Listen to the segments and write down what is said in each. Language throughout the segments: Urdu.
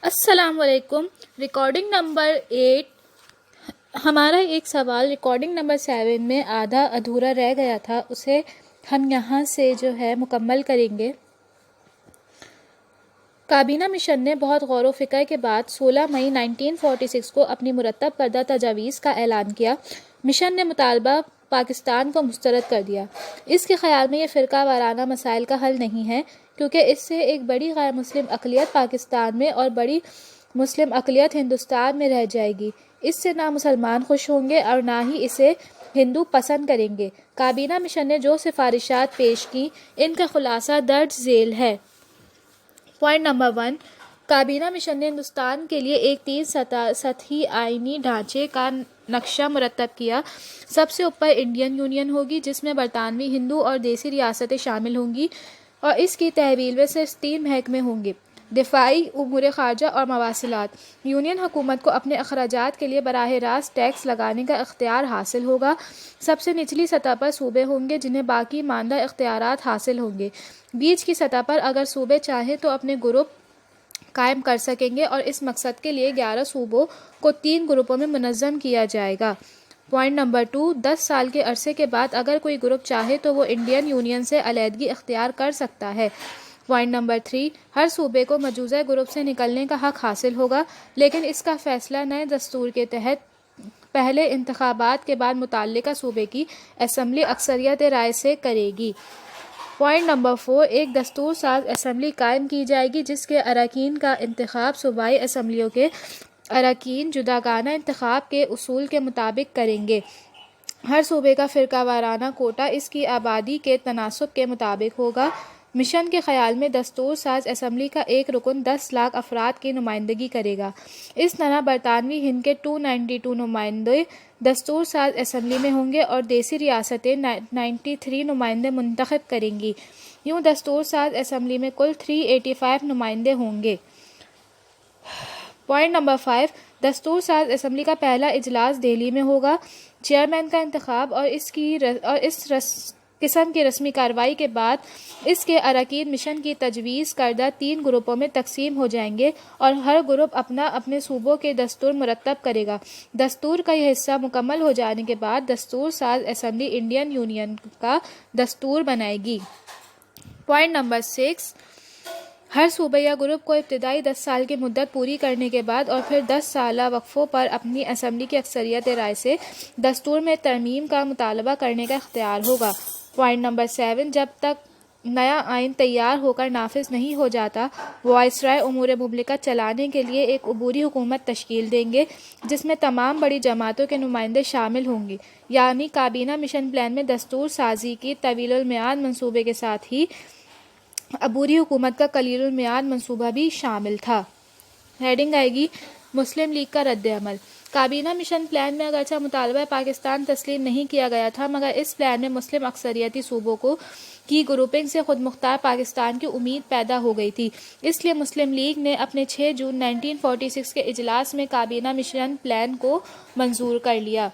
السلام علیکم۔ ریکارڈنگ نمبر 8 ہمارا ایک سوال ریکارڈنگ نمبر 7 میں آدھا ادھورا رہ گیا تھا، اسے ہم یہاں سے مکمل کریں گے۔ کابینہ مشن نے بہت غور و فکر کے بعد 16 مئی 1946 کو اپنی مرتب کردہ تجاویز کا اعلان کیا۔ مشن نے مطالبہ پاکستان کو مسترد کر دیا۔ اس کے خیال میں یہ فرقہ وارانہ مسائل کا حل نہیں ہے، کیونکہ اس سے ایک بڑی غیر مسلم اقلیت پاکستان میں اور بڑی مسلم اقلیت ہندوستان میں رہ جائے گی۔ اس سے نہ مسلمان خوش ہوں گے اور نہ ہی اسے ہندو پسند کریں گے۔ کابینہ مشن نے جو سفارشات پیش کیں، ان کا خلاصہ درج ذیل ہے۔ پوائنٹ نمبر 1، کابینہ مشن نے ہندوستان کے لیے ایک 3 سطحی آئینی ڈھانچے کا نقشہ مرتب کیا۔ سب سے اوپر انڈین یونین ہوگی، جس میں برطانوی ہندو اور دیسی ریاستیں شامل ہوں گی، اور اس کی تحویل میں صرف 3 محکمے ہوں گے: دفاعی، امور خارجہ اور مواصلات۔ یونین حکومت کو اپنے اخراجات کے لیے براہ راست ٹیکس لگانے کا اختیار حاصل ہوگا۔ سب سے نچلی سطح پر صوبے ہوں گے، جنہیں باقی ماندہ اختیارات حاصل ہوں گے۔ بیچ کی سطح پر اگر صوبے چاہیں تو اپنے گروپ قائم کر سکیں گے، اور اس مقصد کے لیے 11 صوبوں کو 3 گروپوں میں منظم کیا جائے گا۔ پوائنٹ نمبر 2، 10 سال کے عرصے کے بعد اگر کوئی گروپ چاہے تو وہ انڈین یونین سے علیحدگی اختیار کر سکتا ہے۔ پوائنٹ نمبر 3، ہر صوبے کو مجوزہ گروپ سے نکلنے کا حق حاصل ہوگا، لیکن اس کا فیصلہ نئے دستور کے تحت پہلے انتخابات کے بعد متعلقہ صوبے کی اسمبلی اکثریت رائے سے کرے گی۔ پوائنٹ نمبر 4، ایک دستور ساز اسمبلی قائم کی جائے گی، جس کے اراکین کا انتخاب صوبائی اسمبلیوں کے اراکین جداگانہ انتخاب کے اصول کے مطابق کریں گے۔ ہر صوبے کا فرقہ وارانہ کوٹا اس کی آبادی کے تناسب کے مطابق ہوگا۔ مشن کے خیال میں دستور ساز اسمبلی کا ایک رکن 10 لاکھ افراد کی نمائندگی کرے گا۔ اس طرح برطانوی ہند کے 292 نمائندے دستور ساز اسمبلی میں ہوں گے اور دیسی ریاستیں 93 نمائندے منتخب کریں گی۔ یوں دستور ساز اسمبلی میں کل 385 نمائندے ہوں گے۔ پوائنٹ نمبر 5، دستور ساز اسمبلی کا پہلا اجلاس دہلی میں ہوگا۔ چیئرمین کا انتخاب اور اس قسم کی رسمی کارروائی کے بعد اس کے اراکین مشن کی تجویز کردہ 3 گروپوں میں تقسیم ہو جائیں گے، اور ہر گروپ اپنے صوبوں کے دستور مرتب کرے گا۔ دستور کا یہ حصہ مکمل ہو جانے کے بعد دستور ساز اسمبلی انڈین یونین کا دستور بنائے گی۔ پوائنٹ نمبر 6، ہر صوبہ یا گروپ کو ابتدائی 10 سال کی مدت پوری کرنے کے بعد اور پھر 10 سالہ وقفوں پر اپنی اسمبلی کی اکثریت رائے سے دستور میں ترمیم کا مطالبہ کرنے کا اختیار ہوگا۔ پوائنٹ نمبر 7، جب تک نیا آئین تیار ہو کر نافذ نہیں ہو جاتا، وائسرائے امور مملکت چلانے کے لیے ایک عبوری حکومت تشکیل دیں گے، جس میں تمام بڑی جماعتوں کے نمائندے شامل ہوں گے۔ یعنی کابینہ مشن پلان میں دستور سازی کی طویل المیعاد منصوبے کے ساتھ ہی عبوری حکومت کا قلیل المیعاد منصوبہ بھی شامل تھا۔ ہیڈنگ آئے گی مسلم لیگ کا رد عمل۔ کابینہ مشن پلان میں اگرچہ مطالبہ پاکستان تسلیم نہیں کیا گیا تھا، مگر اس پلان میں مسلم اکثریتی صوبوں کی گروپنگ سے خود مختار پاکستان کی امید پیدا ہو گئی تھی۔ اس لیے مسلم لیگ نے اپنے 6 جون 1946 کے اجلاس میں کابینہ مشن پلان کو منظور کر لیا۔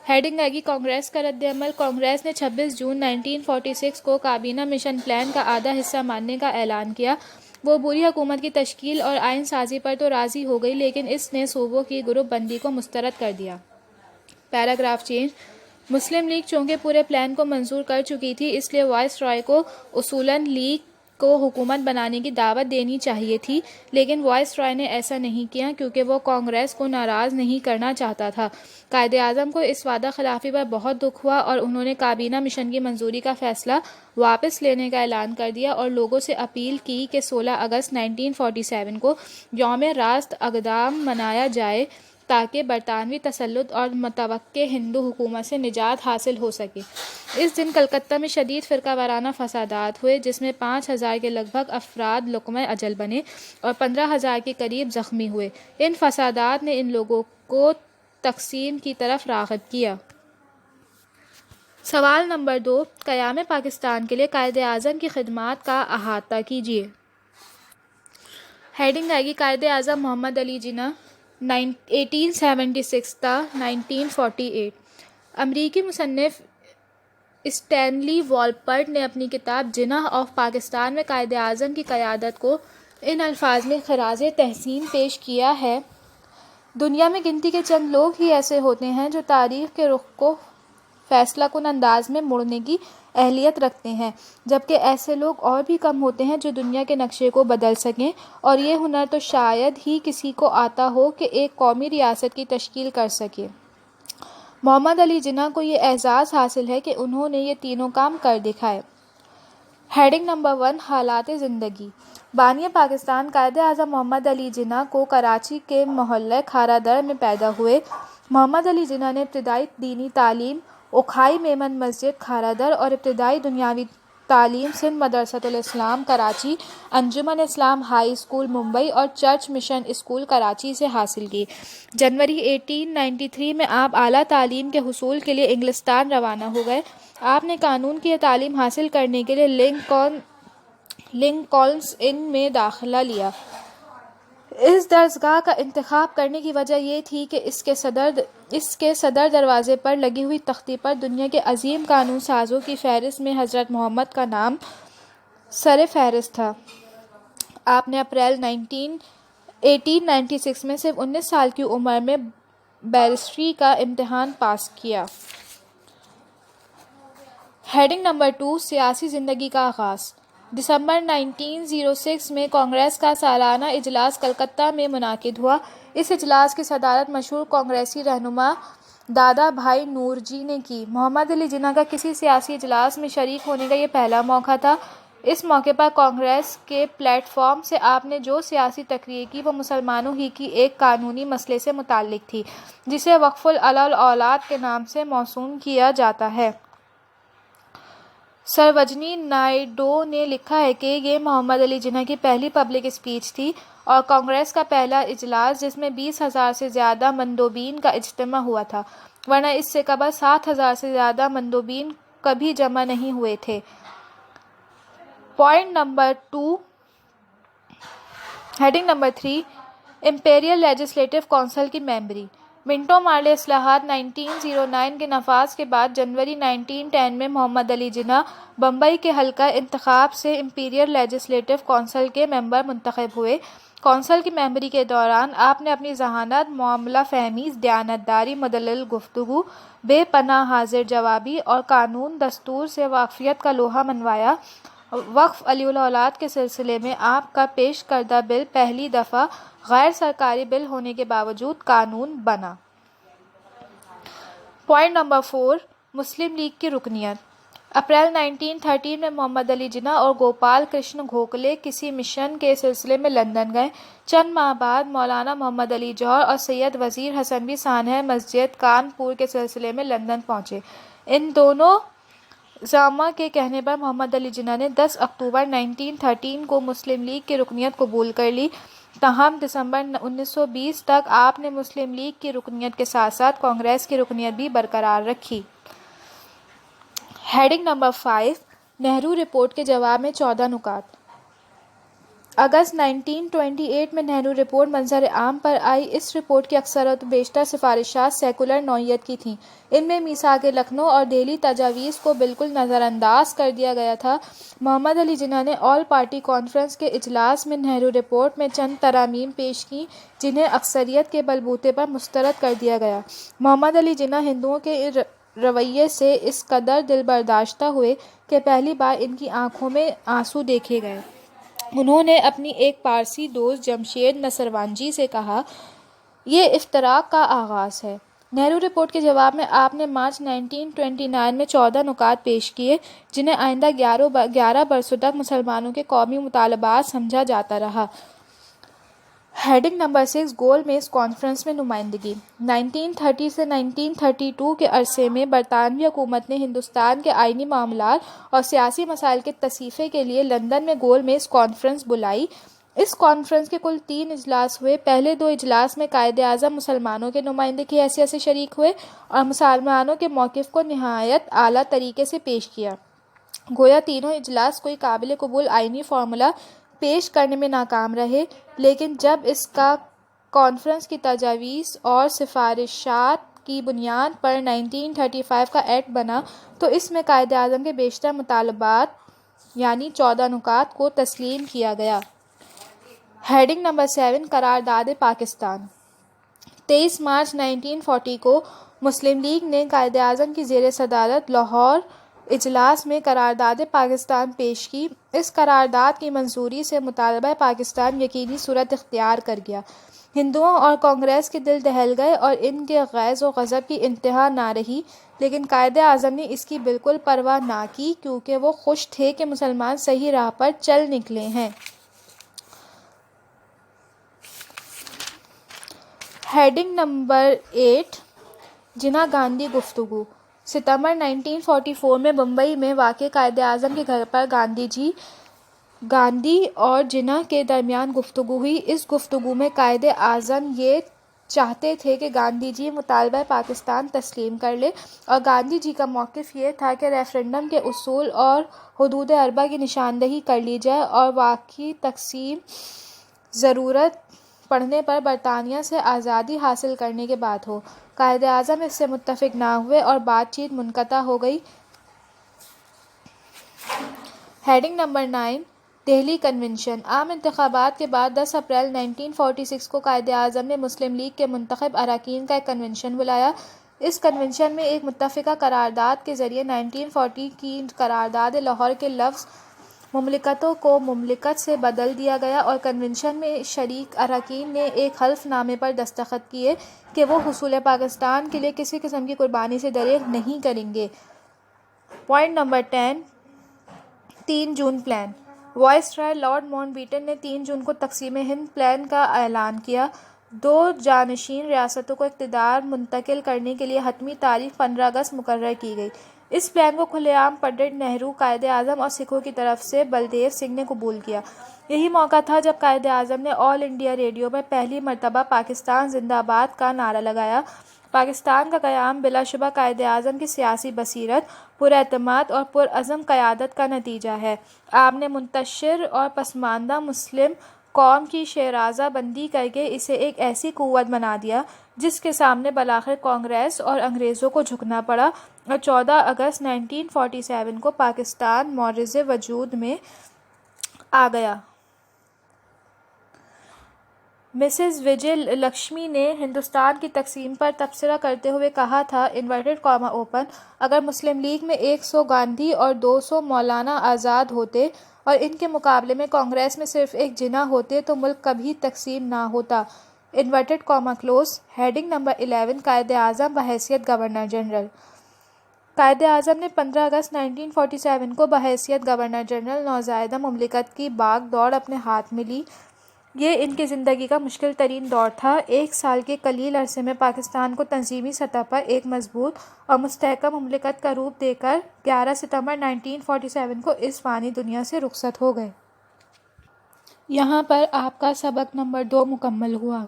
ہیڈنگ آئے گی کانگریس کا رد عمل۔ کانگریس نے 26 جون 1946 کو کابینہ مشن پلان کا آدھا حصہ ماننے کا اعلان کیا۔ وہ عبوری حکومت کی تشکیل اور آئین سازی پر تو راضی ہو گئی، لیکن اس نے صوبوں کی گروپ بندی کو مسترد کر دیا۔ Paragraph change. مسلم لیگ چونکہ پورے پلان کو منظور کر چکی تھی، اس لیے وائس رائے کو اصولاً لیگ کو حکومت بنانے کی دعوت دینی چاہیے تھی، لیکن وائس رائے نے ایسا نہیں کیا، کیونکہ وہ کانگریس کو ناراض نہیں کرنا چاہتا تھا۔ قائد اعظم کو اس وعدہ خلافی پر بہت دکھ ہوا اور انہوں نے کابینہ مشن کی منظوری کا فیصلہ واپس لینے کا اعلان کر دیا اور لوگوں سے اپیل کی کہ 16 اگست 1947 کو یوم راست اقدام منایا جائے، تاکہ برطانوی تسلط اور متوقع ہندو حکومت سے نجات حاصل ہو سکے۔ اس دن کلکتہ میں شدید فرقہ وارانہ فسادات ہوئے، جس میں 5,000 کے لگ بھگ افراد لقمہ اجل بنے اور 15,000 کے قریب زخمی ہوئے۔ ان فسادات نے ان لوگوں کو تقسیم کی طرف راغب کیا۔ سوال نمبر 2، قیام پاکستان کے لیے قائد اعظم کی خدمات کا احاطہ کیجیے۔ ہیڈنگ آئے گی قائد اعظم محمد علی جناح 1876 تا 1948۔ امریکی مصنف اسٹینلی والپرٹ نے اپنی کتاب جناح آف پاکستان میں قائد اعظم کی قیادت کو ان الفاظ میں خراج تحسین پیش کیا ہے: دنیا میں گنتی کے چند لوگ ہی ایسے ہوتے ہیں جو تاریخ کے رخ کو فیصلہ کن انداز میں موڑنے کی اہلیت رکھتے ہیں، جبکہ ایسے لوگ اور بھی کم ہوتے ہیں جو دنیا کے نقشے کو بدل سکیں، اور یہ ہنر تو شاید ہی کسی کو آتا ہو کہ ایک قومی ریاست کی تشکیل کر سکے۔ محمد علی جناح کو یہ اعزاز حاصل ہے کہ انہوں نے یہ تینوں کام کر دکھائے۔ ہیڈنگ نمبر 1: حالات زندگی۔ بانی پاکستان قائد اعظم محمد علی جناح کو کراچی کے محلہ کھارا در میں پیدا ہوئے۔ محمد علی جناح نے ابتدائی دینی تعلیم اکھائی میمن مسجد کھارا در اور ابتدائی دنیاوی تعلیم سندھ مدرسۃ الاسلام کراچی، انجمن اسلام ہائی اسکول ممبئی اور چرچ مشن اسکول کراچی سے حاصل کی۔ جنوری 1893 میں آپ اعلیٰ تعلیم کے حصول کے لیے انگلستان روانہ ہو گئے۔ آپ نے قانون کی تعلیم حاصل کرنے کے لیے لنکولنس ان میں داخلہ لیا۔ اس درسگاہ کا انتخاب کرنے کی وجہ یہ تھی کہ اس کے صدر دروازے پر لگی ہوئی تختی پر دنیا کے عظیم قانون سازوں کی فہرست میں حضرت محمد کا نام سر فہرست تھا۔ آپ نے اپریل 1896 میں صرف 19 سال کی عمر میں بیرسٹری کا امتحان پاس کیا۔ ہیڈنگ نمبر 2: سیاسی زندگی کا آغاز۔ دسمبر 1906 میں کانگریس کا سالانہ اجلاس کلکتہ میں منعقد ہوا۔ اس اجلاس کی صدارت مشہور کانگریسی رہنما دادا بھائی نورجی نے کی۔ محمد علی جناح کا کسی سیاسی اجلاس میں شریک ہونے کا یہ پہلا موقع تھا۔ اس موقع پر کانگریس کے پلیٹ فارم سے آپ نے جو سیاسی تقریر کی وہ مسلمانوں ہی کی ایک قانونی مسئلے سے متعلق تھی، جسے وقف علی الاولاد کے نام سے موسوم کیا جاتا ہے۔ سروجنی نائیڈو نے لکھا ہے کہ یہ محمد علی جناح کی پہلی پبلک اسپیچ تھی اور کانگریس کا پہلا اجلاس جس میں 20,000 سے زیادہ مندوبین کا اجتماع ہوا تھا، ورنہ اس سے قبل 7,000 سے زیادہ مندوبین کبھی جمع نہیں ہوئے تھے۔ Point number 2 heading number 3: Imperial legislative council کی ممبری۔ منٹو مارلے اصلاحات 1909 کے نفاذ کے بعد جنوری 1910 میں محمد علی جناح بمبئی کے حلقہ انتخاب سے امپیریل لیجسلیٹو کونسل کے ممبر منتخب ہوئے۔ کونسل کی ممبری کے دوران آپ نے اپنی ذہانت، معاملہ فہمی، دیانتداری، مدلل گفتگو، بے پناہ حاضر جوابی اور قانون دستور سے واقفیت کا لوہا منوایا۔ وقف علی الاولاد کے سلسلے میں آپ کا پیش کردہ بل پہلی دفعہ غیر سرکاری بل ہونے کے باوجود قانون بنا۔ پوائنٹ نمبر 4: مسلم لیگ کی رکنیت۔ اپریل 1913 میں محمد علی جناح اور گوپال کرشن گوکھلے کسی مشن کے سلسلے میں لندن گئے۔ چند ماہ بعد مولانا محمد علی جوہر اور سید وزیر حسن بھی سانحہ مسجد کانپور کے سلسلے میں لندن پہنچے۔ ان دونوں زعما کے کہنے پر محمد علی جناح نے 10 اکتوبر 1913 کو مسلم لیگ کی رکنیت قبول کر لی۔ تاہم دسمبر 1920 تک آپ نے مسلم لیگ کی رکنیت کے ساتھ ساتھ کانگریس کی رکنیت بھی برقرار رکھی۔ ہیڈنگ نمبر 5: نہرو رپورٹ کے جواب میں 14 نکات۔ اگست 1928 میں نہرو رپورٹ منظر عام پر آئی۔ اس رپورٹ کی اکثر و بیشتر سفارشات سیکولر نوعیت کی تھیں۔ ان میں میثاق لکھنؤ اور دہلی تجاویز کو بالکل نظر انداز کر دیا گیا تھا۔ محمد علی جناح نے آل پارٹی کانفرنس کے اجلاس میں نہرو رپورٹ میں چند ترامیم پیش کیں جنہیں اکثریت کے بلبوتے پر مسترد کر دیا گیا۔ محمد علی جناح ہندوؤں کے رویے سے اس قدر دلبرداشتہ ہوئے کہ پہلی بار ان کی آنکھوں میں آنسو دیکھے گئے۔ انہوں نے اپنی ایک پارسی دوست جمشید نصروان جی سے کہا، یہ افتراق کا آغاز ہے۔ نہرو رپورٹ کے جواب میں آپ نے مارچ 1929 میں 14 نکات پیش کیے جنہیں آئندہ 11 برسوں تک مسلمانوں کے قومی مطالبات سمجھا جاتا رہا۔ ہیڈنگ نمبر 6: گول میز کانفرنس میں نمائندگی۔ 1930 سے 1932 کے عرصے میں برطانوی حکومت نے ہندوستان کے آئینی معاملات اور سیاسی مسائل کے تصفیے کے لیے لندن میں گول میز کانفرنس بلائی۔ اس کانفرنس کے کل 3 اجلاس ہوئے۔ پہلے 2 اجلاس میں قائد اعظم مسلمانوں کے نمائندے کی حیثیت سے شریک ہوئے اور مسلمانوں کے موقف کو نہایت اعلیٰ طریقے سے پیش کیا۔ گویا تینوں اجلاس کوئی قابل قبول آئینی فارمولہ پیش کرنے میں ناکام رہے، لیکن جب اس کا کانفرنس کی تجاویز اور سفارشات کی بنیاد پر 1935 کا ایکٹ بنا تو اس میں قائد اعظم کے بیشتر مطالبات یعنی 14 نکات کو تسلیم کیا گیا۔ ہیڈنگ نمبر 7 قرارداد پاکستان۔ 23 مارچ 1940 کو مسلم لیگ نے قائد اعظم کی زیر صدارت لاہور اجلاس میں قرارداد پاکستان پیش کی۔ اس قرارداد کی منظوری سے مطالبہ پاکستان یقینی صورت اختیار کر گیا۔ ہندوؤں اور کانگریس کے دل دہل گئے اور ان کے غیظ و غضب کی انتہا نہ رہی، لیکن قائد اعظم نے اس کی بالکل پرواہ نہ کی کیونکہ وہ خوش تھے کہ مسلمان صحیح راہ پر چل نکلے ہیں۔ ہیڈنگ نمبر 8 جناح گاندھی گفتگو۔ ستمبر 1944 میں بمبئی میں واقع قائد اعظم کے گھر پر گاندھی اور جناح کے درمیان گفتگو ہوئی۔ اس گفتگو میں قائد اعظم یہ چاہتے تھے کہ گاندھی جی مطالبہ پاکستان تسلیم کر لیں، اور گاندھی جی کا موقف یہ تھا کہ ریفرنڈم کے اصول اور حدود اربع کی نشاندہی کر لی جائے اور واقعی تقسیم ضرورت پڑنے پر برطانیہ سے آزادی حاصل کرنے کی بات ہو۔ قائد اعظم اس سے متفق نہ ہوئے اور بات چیت منقطع ہو گئی۔ Heading number 9 Delhi convention. عام انتخابات کے بعد 10 اپریل 1946 کو قائد اعظم نے مسلم لیگ کے منتخب اراکین کا ایک کنونشن بلایا۔ اس کنونشن میں ایک متفقہ قرارداد کے ذریعے 1940 کی قرارداد لاہور کے لفظ مملکتوں کو مملکت سے بدل دیا گیا، اور کنونشن میں شریک اراکین نے ایک حلف نامے پر دستخط کیے کہ وہ حصول پاکستان کے لیے کسی قسم کی قربانی سے دریغ نہیں کریں گے۔ پوائنٹ نمبر 10 3 جون plan. Viceroy lord Mountbatten نے 3 جون کو تقسیم ہند پلان کا اعلان کیا۔ 2 جانشین ریاستوں کو اقتدار منتقل کرنے کے لیے حتمی تاریخ 15 اگست مقرر کی گئی۔ اس پلان کو کھلے عام پنڈت نہرو، قائد اعظم اور سکھوں کی طرف سے بلدیو سنگھ نے قبول کیا۔ یہی موقع تھا جب قائد اعظم نے آل انڈیا ریڈیو پر پہلی مرتبہ پاکستان زندہ باد کا نعرہ لگایا۔ پاکستان کا قیام بلا شبہ قائد اعظم کی سیاسی بصیرت، پراعتماد اور پرعزم قیادت کا نتیجہ ہے۔ آپ نے منتشر اور پسماندہ مسلم قوم کی شیرازہ بندی کر کے اسے ایک ایسی قوت بنا دیا جس کے سامنے بالآخر کانگریس اور انگریزوں کو جھکنا پڑا، اور 14 اگست 1947 کو پاکستان معرض وجود میں آ گیا۔ مسز وجے لکشمی نے ہندوستان کی تقسیم پر تبصرہ کرتے ہوئے کہا تھا اگر مسلم لیگ میں 100 گاندھی اور 200 مولانا آزاد ہوتے اور ان کے مقابلے میں کانگریس میں صرف ایک جناح ہوتے تو ملک کبھی تقسیم نہ ہوتا۔ ہیڈنگ نمبر 11 قائد اعظم بحیثیت گورنر جنرل۔ قائد اعظم نے 15 اگست 1947 کو بحیثیت گورنر جنرل نوزائیدہ مملکت کی باغ دوڑ اپنے ہاتھ میں لی۔ یہ ان کی زندگی کا مشکل ترین دور تھا۔ 1 سال کے قلیل عرصے میں پاکستان کو تنظیمی سطح پر ایک مضبوط اور مستحکم مملکت کا روپ دے کر 11 ستمبر 1947 کو اس فانی دنیا سے رخصت ہو گئے۔ یہاں پر آپ کا سبق نمبر 2 مکمل ہوا۔